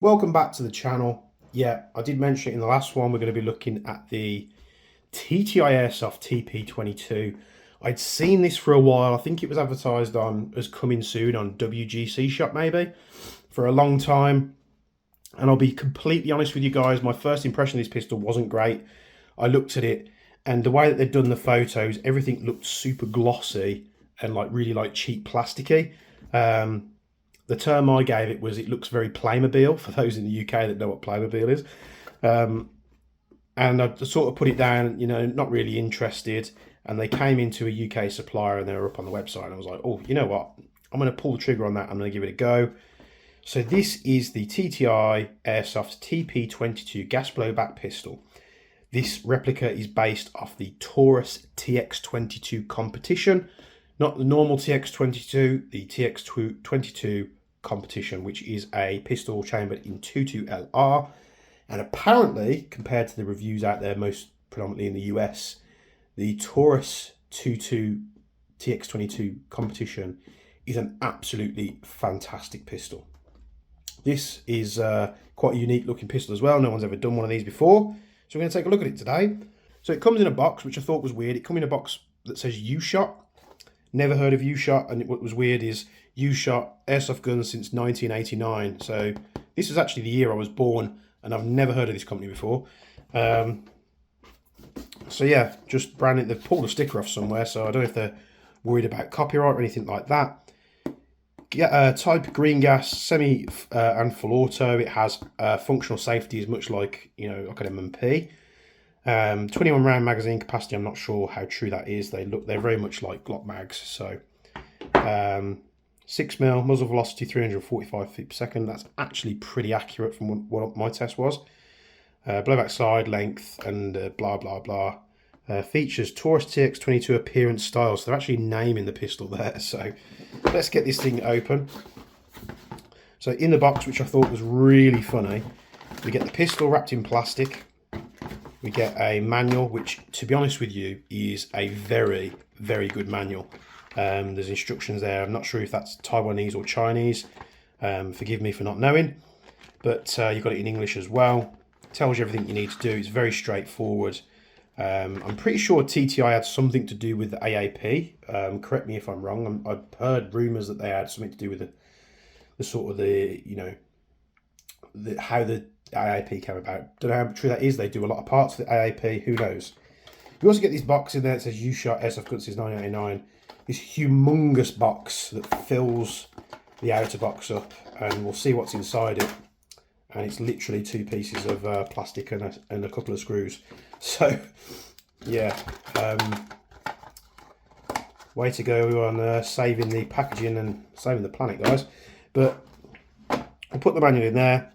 Welcome back to the channel. Yeah, I did mention it in the last one. We're going to be looking at the TTI Airsoft TP22. I'd seen this for a while. I think it was advertised on as coming soon on WGC Shop maybe for a long time. And I'll be completely honest with you guys, my first impression of this pistol wasn't great. I looked at it and the way that they'd done the photos, everything looked super glossy and like really like cheap plasticky. The term I gave it was it looks very Playmobil, for those in the UK that know what Playmobil is. And I sort of put it down, you know, not really interested. And they came into a UK supplier and they were up on the website. And I was like, oh, you know what? I'm going to pull the trigger on that. I'm going to give it a go. So this is the TTI Airsoft TP22 gas blowback pistol. This replica is based off the Taurus TX22 competition, not the normal TX22, the TX22 competition, which is a pistol chambered in 22LR. And apparently, compared to the reviews out there, most predominantly in the US, the Taurus 22 TX22 competition is an absolutely fantastic pistol. This is quite a unique looking pistol as well. No one's ever done one of these before. So we're going to take a look at it today. So it comes in a box, which I thought was weird. It comes in a box that says U-Shot. Never heard of U-Shot, and what was weird is U-Shot airsoft guns since 1989. So this is actually the year I was born, and I've never heard of this company before. So yeah, just brand it. They've pulled a sticker off somewhere, so I don't know if they're worried about copyright or anything like that. Type green gas, semi and full auto. It has functional safety, as much like, you know, like an M&P. 21 round magazine capacity. I'm not sure how true that is. They're very much like Glock mags. So 6mm muzzle velocity, 345 feet per second. That's actually pretty accurate from what my test was. Blowback slide length and blah blah blah. Features Taurus TX22 appearance style. So they're actually naming the pistol there. So let's get this thing open. So in the box, which I thought was really funny, we get the pistol wrapped in plastic. We get a manual, which, to be honest with you, is a very, very good manual. There's instructions there. I'm not sure if that's Taiwanese or Chinese. Forgive me for not knowing. But you've got it in English as well. It tells you everything you need to do. It's very straightforward. I'm pretty sure TTI had something to do with the AAP. Correct me if I'm wrong. I've heard rumours that they had something to do with the sort of the, you know, how the AAP came about. Don't know how true that is. They do a lot of parts for the AAP. Who knows? You also get this box in there that says U-Shot Airsoft Guns since 1989. This humongous box that fills the outer box up, and we'll see what's inside it. And it's literally two pieces of plastic and a couple of screws. So, yeah, way to go on saving the packaging and saving the planet, guys. But I'll put the manual in there.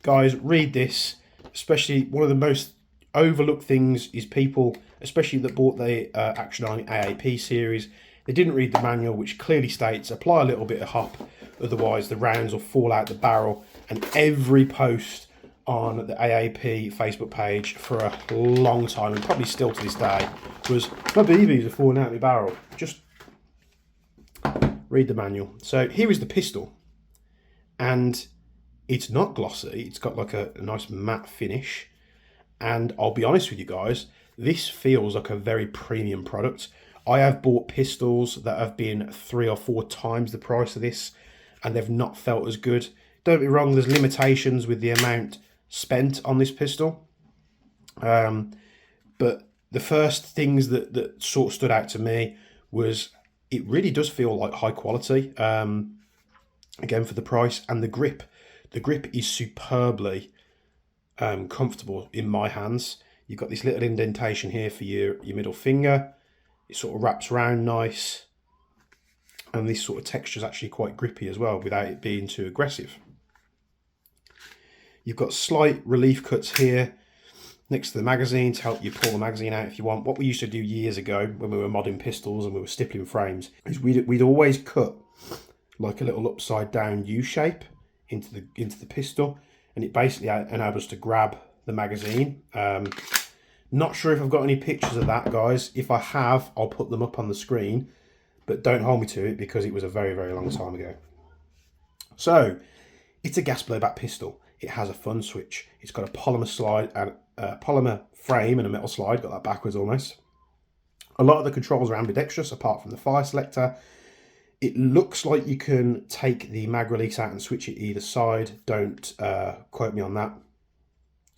Guys, read this. Especially one of the most overlooked things is people, especially that bought the Action Army AAP series, they didn't read the manual, which clearly states apply a little bit of hop, otherwise the rounds will fall out the barrel. And every post on the AAP Facebook page for a long time, and probably still to this day, was my BBs are falling out of my barrel. Just read the manual. So here is the pistol, and it's not glossy. It's got like a nice matte finish, and I'll be honest with you guys, this feels like a very premium product. I have bought pistols that have been 3 or 4 times the price of this, and they've not felt as good. Don't be wrong, there's limitations with the amount spent on this pistol. But the first things that sort of stood out to me was it really does feel like high quality, again for the price, and the grip. The grip is superbly comfortable in my hands. You've got this little indentation here for your middle finger. It sort of wraps around nice. And this sort of texture is actually quite grippy as well without it being too aggressive. You've got slight relief cuts here next to the magazine to help you pull the magazine out if you want. What we used to do years ago when we were modding pistols and we were stippling frames is we'd always cut like a little upside down U shape into the pistol, and it basically enabled us to grab the magazine. Not sure if I've got any pictures of that, guys. If I have, I'll put them up on the screen, but don't hold me to it because it was a very, very long time ago. So it's a gas blowback pistol. it has a fun switch. It's got a polymer slide and a polymer frame and a metal slide. Got that backwards almost. A lot of the controls are ambidextrous apart from the fire selector. It looks like you can take the mag release out and switch it either side. Don't quote me on that.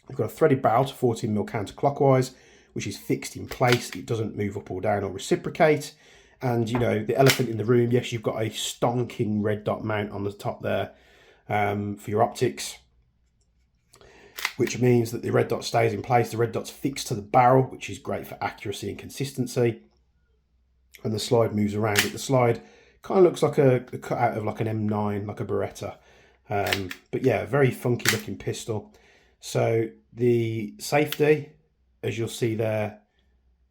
We've got a threaded barrel to 14mm counterclockwise, which is fixed in place. It doesn't move up or down or reciprocate. And, you know, the elephant in the room, yes, you've got a stonking red dot mount on the top there for your optics, which means that the red dot stays in place. The red dot's fixed to the barrel, which is great for accuracy and consistency. And the slide moves around it. The slide kind of looks like a cutout of like an M9, like a Beretta. But yeah, very funky looking pistol. So the safety, as you'll see there,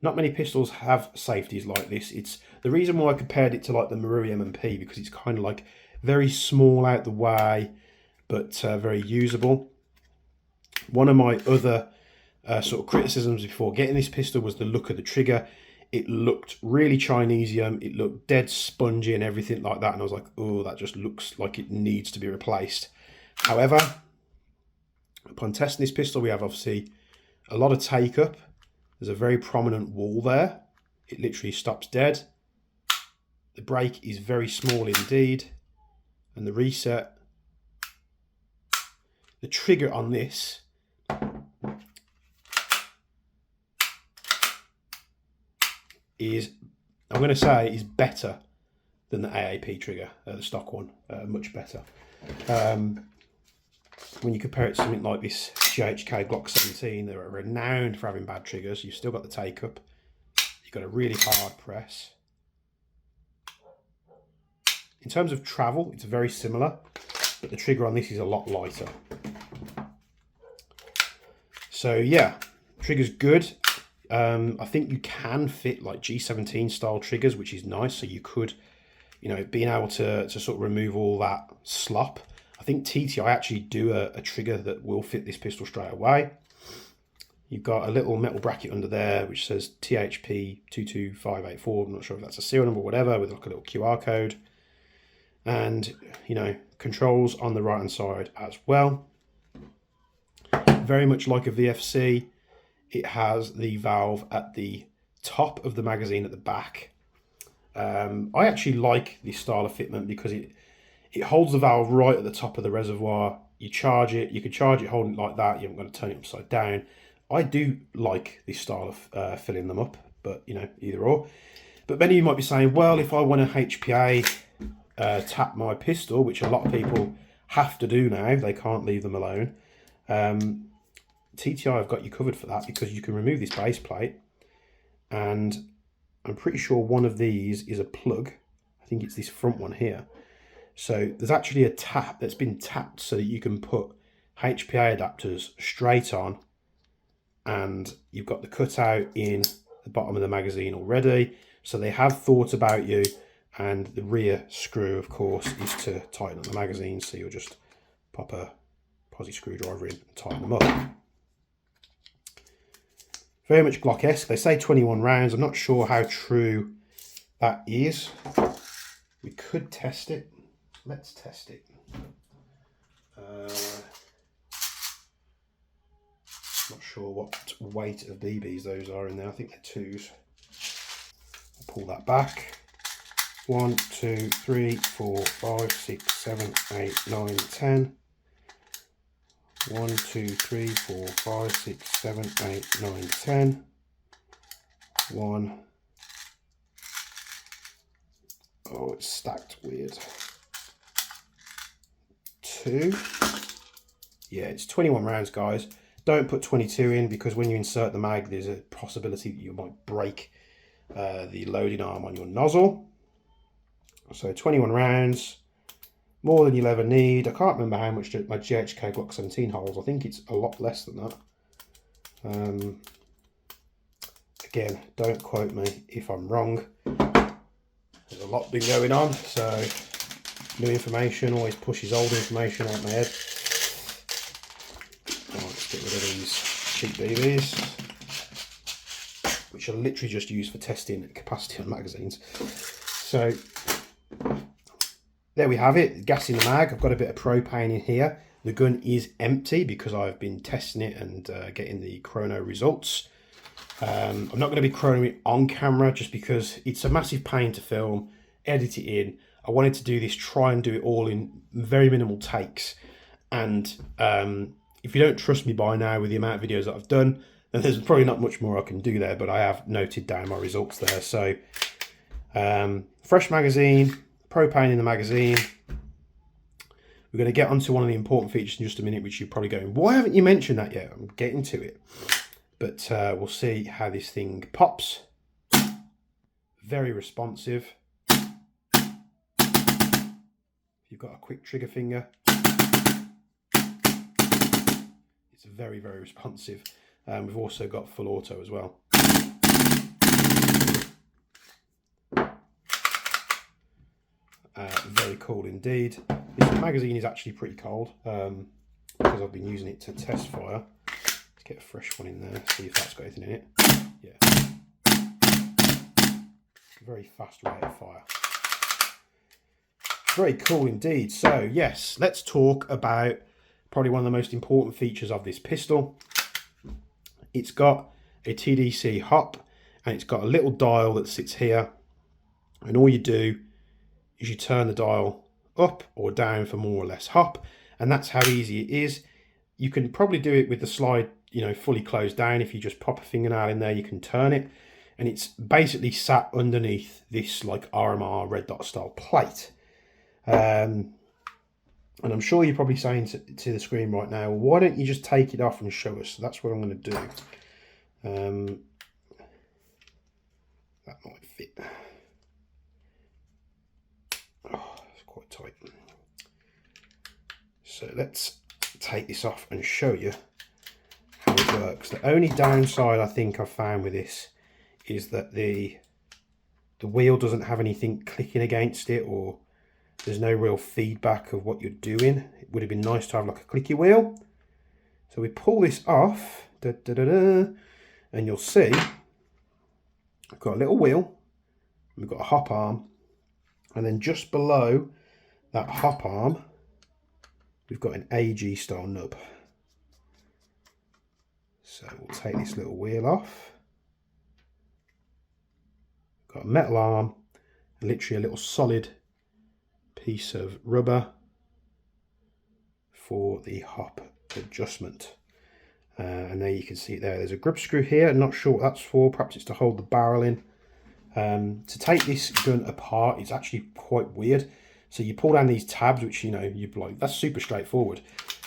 not many pistols have safeties like this. It's the reason why I compared it to like the Marui M&P, because it's kind of like very small out the way, but very usable. One of my other sort of criticisms before getting this pistol was the look of the trigger. It looked really Chinesium. It looked dead spongy and everything like that. And I was like, oh, that just looks like it needs to be replaced. However, upon testing this pistol, we have obviously a lot of take up. There's a very prominent wall there. It literally stops dead. The break is very small indeed. And the reset. The trigger on this is, I'm going to say, is better than the AAP trigger, the stock one, much better. When you compare it to something like this GHK Glock 17, they're renowned for having bad triggers. You've still got the take up. You've got a really hard press. In terms of travel, it's very similar, but the trigger on this is a lot lighter. So yeah, trigger's good. I think you can fit like G17 style triggers, which is nice. So you could, you know, being able to sort of remove all that slop. I think TTI actually do a trigger that will fit this pistol straight away. You've got a little metal bracket under there which says THP 22584. I'm not sure if that's a serial number or whatever, with like a little QR code. And, you know, controls on the right hand side as well. Very much like a VFC, it has the valve at the top of the magazine at the back. I actually like this style of fitment because it holds the valve right at the top of the reservoir. You charge it, you can charge it holding it like that. You haven't got to turn it upside down. I do like this style of filling them up, but you know, either or. But many of you might be saying, well, if I want a HPA tap my pistol, which a lot of people have to do now, they can't leave them alone. TTI have got you covered for that, because you can remove this base plate, and I'm pretty sure one of these is a plug. I think it's this front one here. So there's actually a tap that's been tapped so that you can put HPA adapters straight on, and you've got the cutout in the bottom of the magazine already. So they have thought about you. And the rear screw, of course, is to tighten up the magazine. So you'll just pop a posi screwdriver in and tighten them up. Very much Glock-esque. They say 21 rounds. I'm not sure how true that is. We could test it. Let's test it. Not sure what weight of BBs those are in there. I think they're 2s. I'll pull that back. 1, 2, 3, 4, 5, 6, 7, 8, 9, 10. 1, 2, 3, 4, 5, 6, 7, 8, 9, 10. 1. Oh, it's stacked weird. 2. Yeah, it's 21 rounds, guys. Don't put 22 in, because when you insert the mag, there's a possibility that you might break the loading arm on your nozzle. So 21 rounds, more than you'll ever need. I can't remember how much my GHK Glock 17 holds. I think it's a lot less than that. Again, don't quote me if I'm wrong. There's a lot been going on, so new information always pushes old information out my head. Oh, let's get rid of these cheap BBs, which are literally just used for testing capacity on magazines. So there we have it, gas in the mag. I've got a bit of propane in here. The gun is empty because I've been testing it and getting the chrono results. I'm not going to be chronoing it on camera just because it's a massive pain to film, edit it in. I wanted to do this, try and do it all in very minimal takes. And if you don't trust me by now with the amount of videos that I've done, then there's probably not much more I can do there, but I have noted down my results there. So fresh magazine, propane in the magazine. We're going to get onto one of the important features in just a minute, which you're probably going, why haven't you mentioned that yet? I'm getting to it. But we'll see how this thing pops. Very responsive. You've got a quick trigger finger. It's very, very responsive. We've also got full auto as well. Very cool indeed. This magazine is actually pretty cold because I've been using it to test fire. Get a fresh one in there, see if that's got anything in it. Yeah. Very fast rate of fire. Very cool indeed. So yes, let's talk about probably one of the most important features of this pistol. It's got a TDC hop and it's got a little dial that sits here, and all you do is you turn the dial up or down for more or less hop, and that's how easy it is. You can probably do it with the slide, you know, fully closed down. If you just pop a fingernail in there, you can turn it, and it's basically sat underneath this like RMR red dot style plate. And I'm sure you're probably saying to the screen right now, why don't you just take it off and show us? So that's what I'm going to do. That might fit. Oh, it's quite tight. So let's take this off and show you how it works. The only downside I think I've found with this is that the wheel doesn't have anything clicking against it, or there's no real feedback of what you're doing. It would have been nice to have like a clicky wheel. So we pull this off, and you'll see I've got a little wheel, we've got a hop arm, and then just below that hop arm we've got an AG style nub. So we'll take this little wheel off. Got a metal arm, literally a little solid piece of rubber for the hop adjustment. And there you can see it there. There's a grip screw here. I'm not sure what that's for. Perhaps it's to hold the barrel in. To take this gun apart, it's actually quite weird. So you pull down these tabs, which, you know, you're like, that's super straightforward.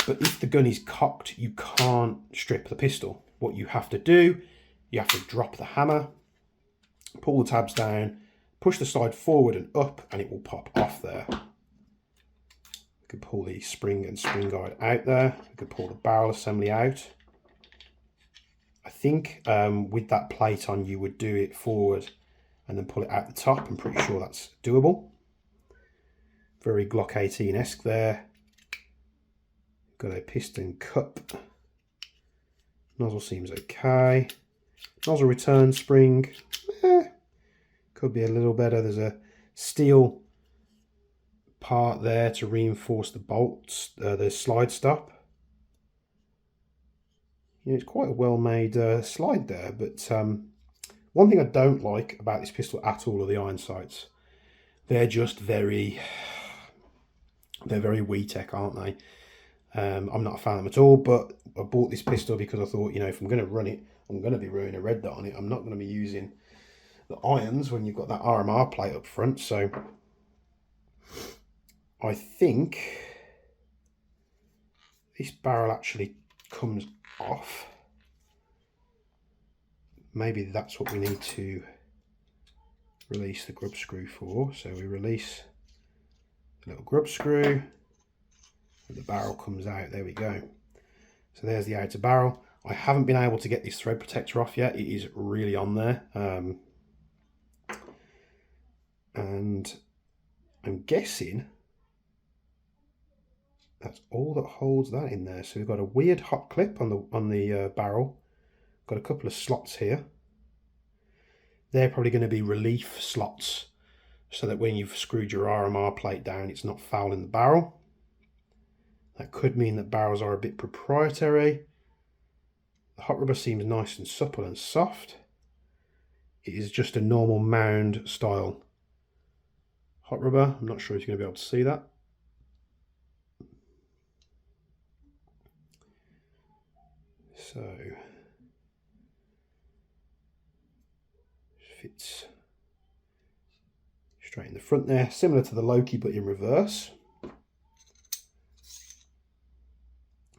But if the gun is cocked, you can't strip the pistol. What you have to do, you have to drop the hammer, pull the tabs down, push the slide forward and up, and it will pop off there. We could pull the spring and spring guide out there. We could pull the barrel assembly out. I think with that plate on, you would do it forward and then pull it out the top. I'm pretty sure that's doable. Very Glock 18-esque there. Got a piston cup. Nozzle seems okay. Nozzle return spring. Could be a little better. There's a steel part there to reinforce the bolts, the slide stop. You know, it's quite a well-made slide there, but one thing I don't like about this pistol at all are the iron sights. They're just very WeTech, aren't they? I'm not a fan of them at all, but I bought this pistol because I thought, you know, if I'm going to run it, I'm going to be running a red dot on it. I'm not going to be using the irons when you've got that RMR plate up front. So I think this barrel actually comes off. Maybe that's what we need to release the grub screw for. So we release the little grub screw and the barrel comes out. There we go. So there's the outer barrel. I haven't been able to get this thread protector off yet. It is really on there. And I'm guessing that's all that holds that in there. So we've got a weird hot clip on the barrel. Got a couple of slots here. They're probably going to be relief slots so that when you've screwed your RMR plate down, it's not fouling the barrel. That could mean that barrels are a bit proprietary. The hot rubber seems nice and supple and soft. It is just a normal mound style hot rubber. I'm not sure if you're going to be able to see that. So, fits straight in the front there, similar to the Loki but in reverse.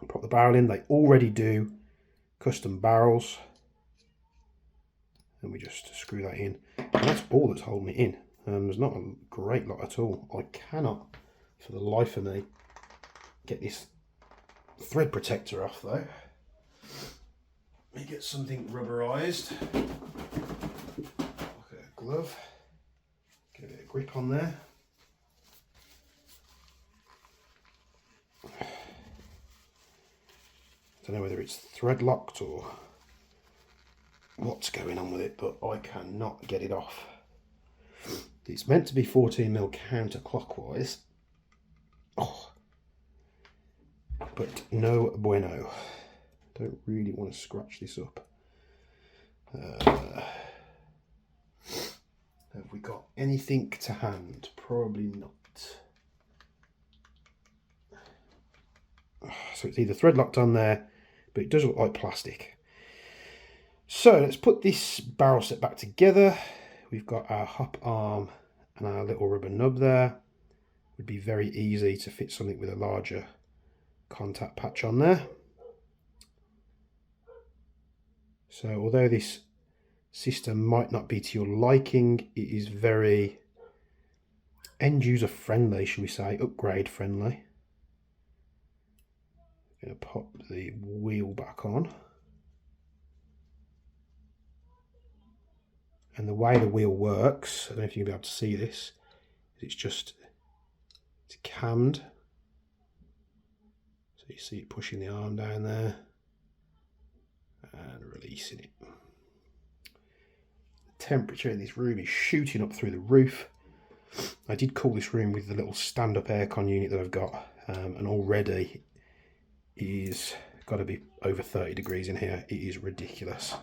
Pop the barrel in. They already do custom barrels, and we just screw that in, and that's all that's holding it in. There's not a great lot at all. I cannot for the life of me get this thread protector off though. Let me get something rubberized, like a glove, get a bit of grip on there. I don't know whether it's thread locked or what's going on with it, but I cannot get it off. It's meant to be 14mm counterclockwise. Oh, but no bueno. Don't really want to scratch this up. Have we got anything to hand? Probably not. So it's either thread locked on there, but it does look like plastic. So let's put this barrel set back together. We've got our hop arm and our little rubber nub there. It would be very easy to fit something with a larger contact patch on there. So although this system might not be to your liking, it is very end user friendly, shall we say, upgrade friendly. I'm going to pop the wheel back on. And the way the wheel works, I don't know if you'll be able to see this, it's cammed. So you see it pushing the arm down there and releasing it. The temperature in this room is shooting up through the roof. I did cool this room with the little stand-up aircon unit that I've got, and already it is got to be over 30 degrees in here. It is ridiculous.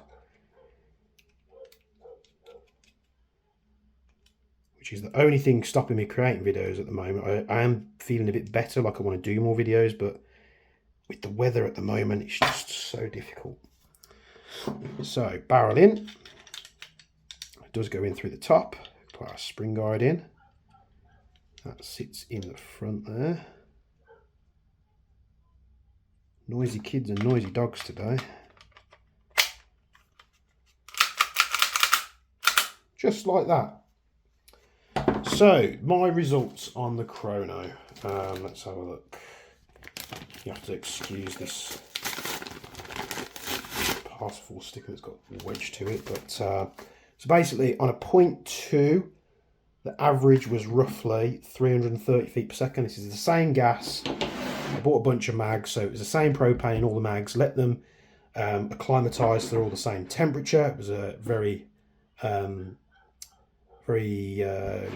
Which is the only thing stopping me creating videos at the moment. I am feeling a bit better, like I want to do more videos, but with the weather at the moment, it's just so difficult. So, barrel in. It does go in through the top. Put our spring guide in. That sits in the front there. Noisy kids and noisy dogs today. Just like that. So, my results on the Chrono. Let's have a look. You have to excuse this parcel sticker that's got wedged to it. But so basically, on a 0.2, the average was roughly 330 feet per second. This is the same gas. I bought a bunch of mags, so it was the same propane, all the mags. Let them acclimatise, so they're all the same temperature. It was a very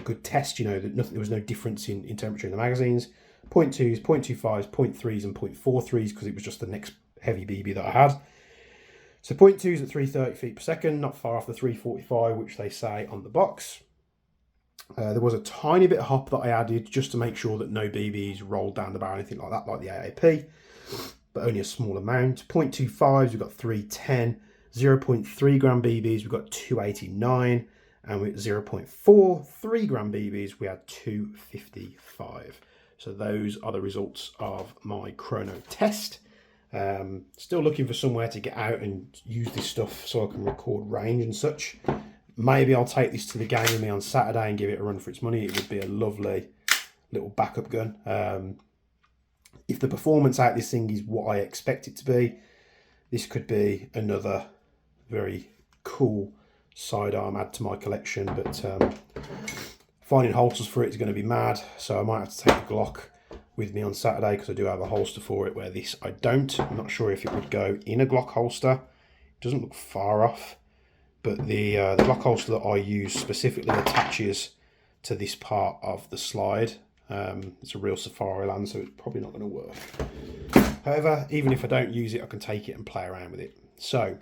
good test, you know, that there was no difference in temperature in the magazines. 0.2s, 0.25s, 0.3s and 0.43s because it was just the next heavy BB that I had. So 0.2s at 330 feet per second, not far off the 345, which they say on the box. There was a tiny bit of hop that I added just to make sure that no BBs rolled down the barrel or anything like that, like the AAP, but only a small amount. 0.25s, we've got 310. 0.3 gram BBs, we've got 289. And with 0.43 gram BBs, we had 255. So those are the results of my Chrono test. Still looking for somewhere to get out and use this stuff so I can record range and such. Maybe I'll take this to the game with me on Saturday and give it a run for its money. It would be a lovely little backup gun. If the performance out of this thing is what I expect it to be, this could be another very cool sidearm add to my collection, but finding holsters for it is going to be mad, so I might have to take the Glock with me on Saturday because I do have a holster for it, where this I don't. I'm not sure if it would go in a Glock holster. It doesn't look far off, but the Glock holster that I use specifically attaches to this part of the slide, It's a real safari land, so it's probably not going to work. However, even if I don't use it, I can take it and play around with it. So,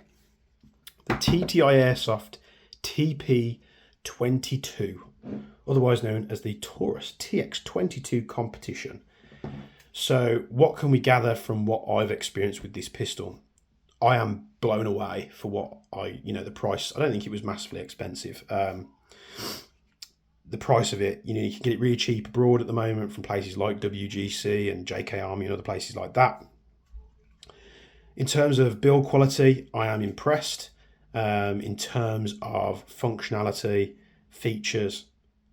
the TTI Airsoft TP22, otherwise known as the Taurus TX22 competition. So, what can we gather from what I've experienced with this pistol? I am blown away for what the price. I don't think it was massively expensive. The price of it, you can get it really cheap abroad at the moment from places like WGC and JK Army and other places like that. In terms of build quality, I am impressed. In terms of functionality, features,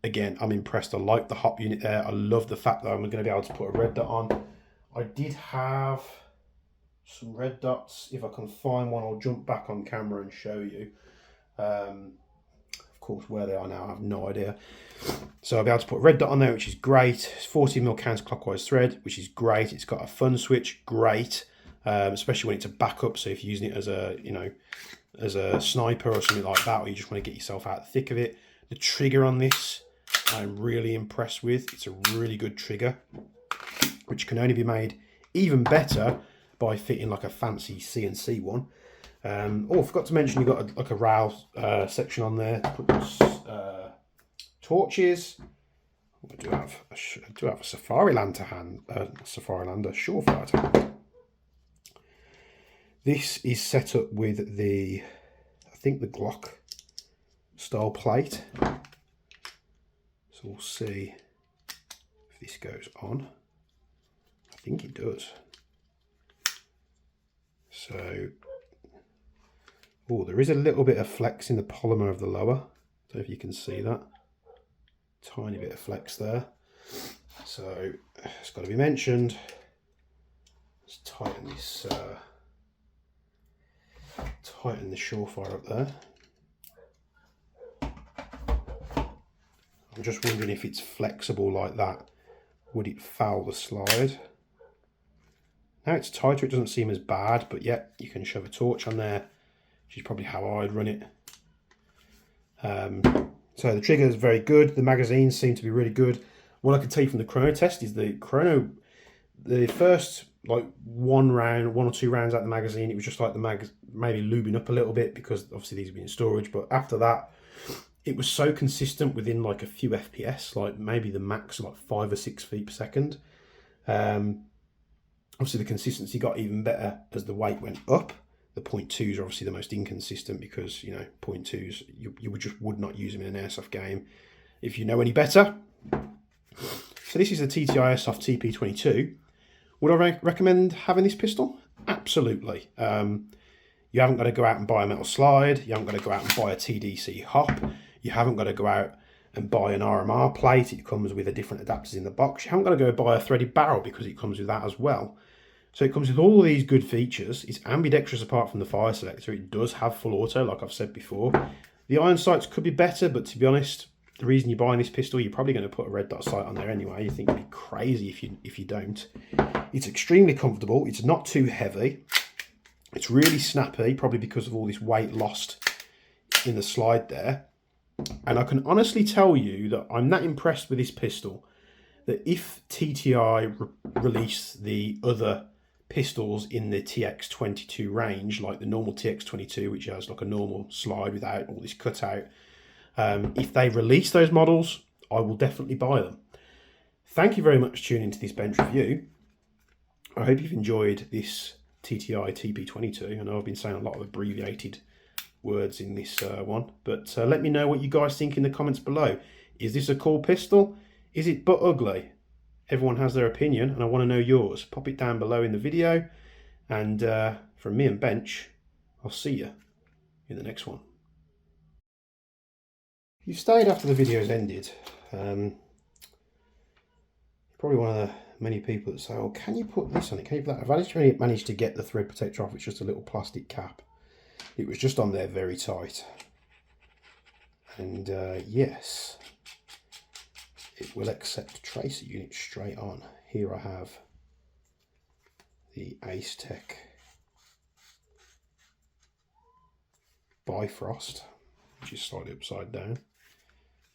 again, I'm impressed. I like the hop unit there. I love the fact that I'm going to be able to put a red dot on. I did have some red dots. If I can find one, I'll jump back on camera and show you. Of course, where they are now, I have no idea. So I'll be able to put a red dot on there, which is great. It's 40mm counterclockwise thread, which is great. It's got a fun switch, great, especially when it's a backup. So if you're using it as a, as a sniper or something like that, or you just want to get yourself out of the thick of it. The trigger on this, I'm really impressed with. It's a really good trigger, which can only be made even better by fitting like a fancy CNC one. Oh, I forgot to mention you've got like a rail section on there to put torches. I do have a Safariland to hand, Safariland, a Surefire to hand. This is set up with the, I think the Glock style plate. So we'll see if this goes on. I think it does. So, oh, there is a little bit of flex in the polymer of the lower. I don't know if you can see that. Tiny bit of flex there. So, it's got to be mentioned. Let's tighten this, tighten the Surefire up there. I'm just wondering if it's flexible like that, would it foul the slide? Now it's tighter, it doesn't seem as bad, but yeah, you can shove a torch on there, which is probably how I'd run it. So the trigger is very good. The magazines seem to be really good. What I can tell you from the chrono test is the first like one or two rounds out the magazine, it was just like the maybe lubing up a little bit because obviously these have been in storage. But after that, it was so consistent within like a few FPS, like maybe the max like 5 or 6 feet per second. Obviously the consistency got even better as the weight went up. The 0.2s are obviously the most inconsistent because, 0.2s, you would not use them in an airsoft game if you know any better. So this is the TTI Airsoft TP22. Would I recommend having this pistol? Absolutely. You haven't got to go out and buy a metal slide. You haven't got to go out and buy a TDC hop. You haven't got to go out and buy an RMR plate. It comes with a different adapters in the box. You haven't got to go buy a threaded barrel because it comes with that as well. So it comes with all these good features. It's ambidextrous apart from the fire selector. It does have full auto, like I've said before. The iron sights could be better, but to be honest, the reason you're buying this pistol, you're probably going to put a red dot sight on there anyway. You think it'd be crazy if you don't. It's extremely comfortable. It's not too heavy. It's really snappy, probably because of all this weight lost in the slide there. And I can honestly tell you that I'm that impressed with this pistol that if TTI release the other pistols in the TX22 range, like the normal TX22, which has like a normal slide without all this cutout, if they release those models, I will definitely buy them. Thank you very much for tuning into this bench review. I hope you've enjoyed this TTI TP22. I know I've been saying a lot of abbreviated words in this one, but let me know what you guys think in the comments below. Is this a cool pistol? Is it but ugly? Everyone has their opinion and I want to know yours. Pop it down below in the video, and from me and Bench, I'll see you in the next one. If you stayed after the video's ended, probably one of the many people that say, oh, can you put this on it? Can you put that? I've actually managed to get the thread protector off. It's just a little plastic cap. It was just on there very tight. And yes, it will accept tracer units straight on. Here I have the Ace Tech Bifrost, which is slightly upside down.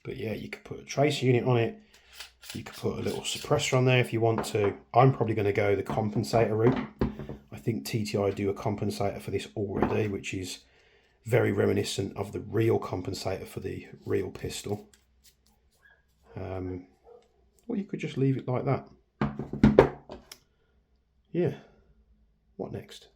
But yeah, you could put a tracer unit on it. You could put a little suppressor on there if you want to. I'm probably going to go the compensator route. I think TTI do a compensator for this already, which is very reminiscent of the real compensator for the real pistol. Or you could just leave it like that. Yeah. What next?